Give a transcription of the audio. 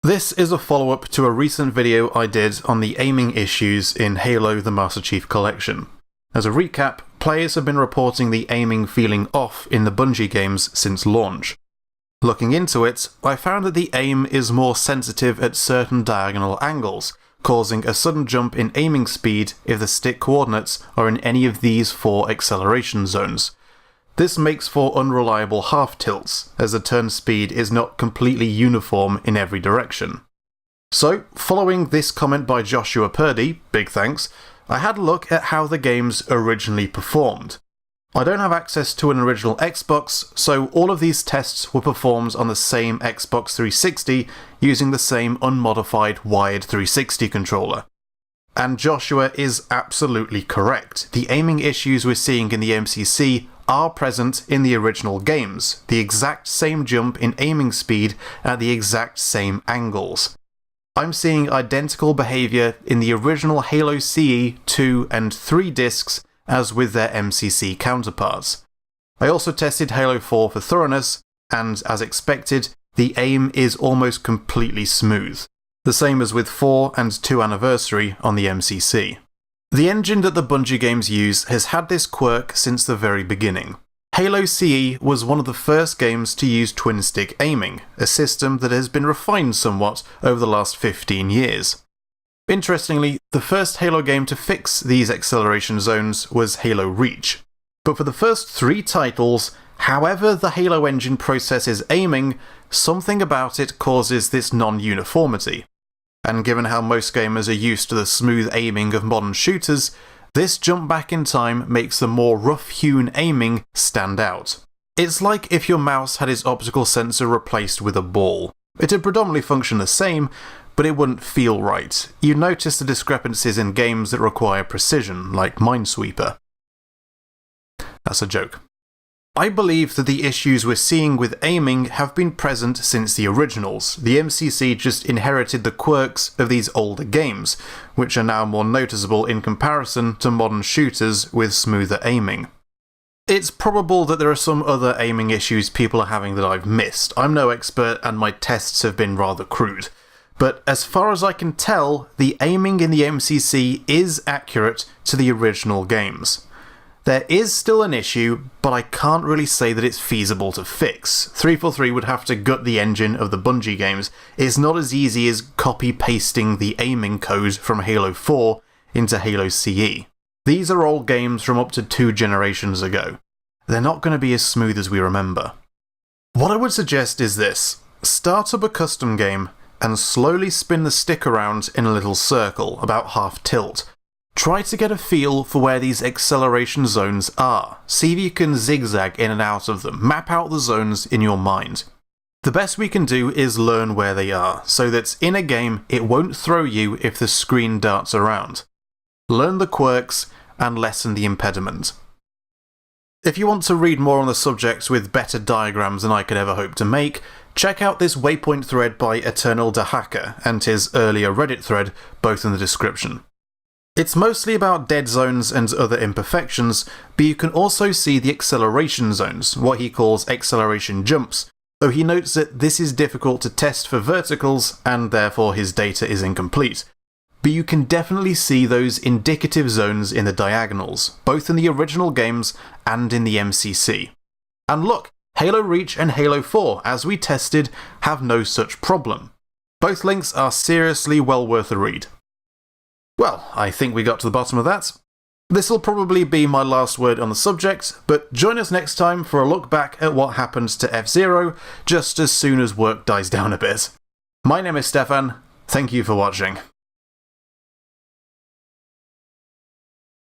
This is a follow-up to a recent video I did on the aiming issues in Halo the Master Chief Collection. As a recap, players have been reporting the aiming feeling off in the Bungie games since launch. Looking into it, I found that the aim is more sensitive at certain diagonal angles, causing a sudden jump in aiming speed if the stick coordinates are in any of these 4 acceleration zones. This makes for unreliable half-tilts, as the turn speed is not completely uniform in every direction. So, following this comment by Joshua Purdy, big thanks, I had a look at how the games originally performed. I don't have access to an original Xbox, so all of these tests were performed on the same Xbox 360 using the same unmodified wired 360 controller. And Joshua is absolutely correct. The aiming issues we're seeing in the MCC are present in the original games, the exact same jump in aiming speed at the exact same angles. I'm seeing identical behaviour in the original Halo CE 2 and 3 discs as with their MCC counterparts. I also tested Halo 4 for thoroughness, and as expected, the aim is almost completely smooth. The same as with 4 and 2 Anniversary on the MCC. The engine that the Bungie games use has had this quirk since the very beginning. Halo CE was one of the first games to use twin-stick aiming, a system that has been refined somewhat over the last 15 years. Interestingly, the first Halo game to fix these acceleration zones was Halo Reach. But for the first 3 titles, however the Halo engine processes aiming, something about it causes this non-uniformity. And given how most gamers are used to the smooth aiming of modern shooters, this jump back in time makes the more rough-hewn aiming stand out. It's like if your mouse had its optical sensor replaced with a ball. It'd predominantly function the same, but it wouldn't feel right. You notice the discrepancies in games that require precision, like Minesweeper. That's a joke. I believe that the issues we're seeing with aiming have been present since the originals. The MCC just inherited the quirks of these older games, which are now more noticeable in comparison to modern shooters with smoother aiming. It's probable that there are some other aiming issues people are having that I've missed. I'm no expert and my tests have been rather crude. But as far as I can tell, the aiming in the MCC is accurate to the original games. There is still an issue, but I can't really say that it's feasible to fix. 343 would have to gut the engine of the Bungie games. It's not as easy as copy-pasting the aiming code from Halo 4 into Halo CE. These are old games from up to 2 generations ago. They're not going to be as smooth as we remember. What I would suggest is this. Start up a custom game and slowly spin the stick around in a little circle, about half tilt. Try to get a feel for where these acceleration zones are. See if you can zigzag in and out of them. Map out the zones in your mind. The best we can do is learn where they are, so that in a game it won't throw you if the screen darts around. Learn the quirks and lessen the impediment. If you want to read more on the subject with better diagrams than I could ever hope to make, check out this Waypoint thread by Eternal Dahaka and his earlier Reddit thread, both in the description. It's mostly about dead zones and other imperfections, but you can also see the acceleration zones, what he calls acceleration jumps, though he notes that this is difficult to test for verticals and therefore his data is incomplete. But you can definitely see those indicative zones in the diagonals, both in the original games and in the MCC. And look, Halo Reach and Halo 4, as we tested, have no such problem. Both links are seriously well worth a read. Well, I think we got to the bottom of that. This'll probably be my last word on the subject, but join us next time for a look back at what happened to F-Zero just as soon as work dies down a bit. My name is Stefan, thank you for watching.